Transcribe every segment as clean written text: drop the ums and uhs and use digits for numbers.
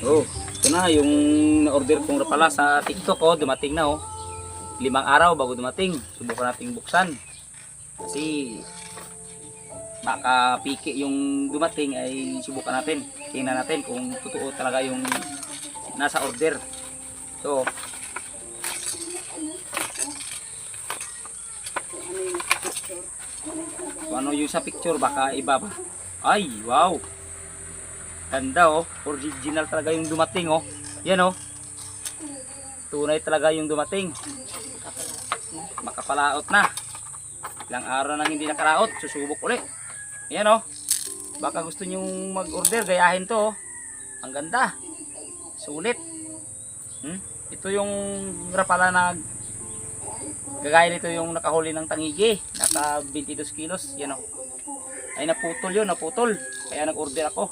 Oh, ito na yung na-order kong rapala sa TikTok, oh, dumating na, oh. 5 araw bago dumating. Subukan nating buksan. Kasi baka piki yung dumating ay subukan natin. Tingnan natin kung totoo talaga yung nasa order. So, kung ano yung sa picture, baka iba ba? Ay, wow! Ganda, oh. Original talaga yung dumating, oh. Yan, oh. Tunay talaga yung dumating. Makapalaot na. Ilang araw nang hindi nakaraot, susubok ulit. Yan, oh. Baka gusto nyong mag-order, gayahin to, oh. Ang ganda. Sulit. Ito yung rapala na gagaya nito yung nakahuli ng tangigi. Naka 22 kilos. Yan, oh. Ay, naputol yun, naputol. Kaya nag-order ako.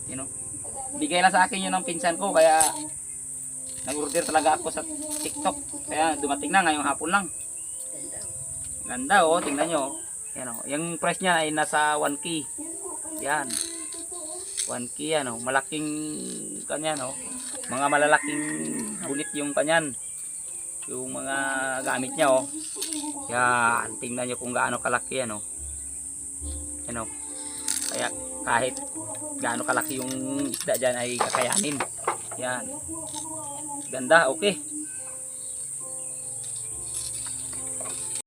Yan, oh. Bigay lang sa akin yun ng pinsan ko, kaya nag-order talaga ako sa TikTok. Kaya dumating na ngayong hapon lang. Ganda, oh, tingnan nyo. Yan, oh. Yung price niya ay nasa 1K. Yan. 1K yan, oh. Malaking kanyan, oh. Mga malalaking bunit yung kanyan. Yung mga gamit niya, oh. Yan, tingnan nyo kung gaano kalaki yan, oh. Yan, oh. Kaya kahit gaano kalaki yung isda dyan ay kakayanin. Yan. Ganda, okay.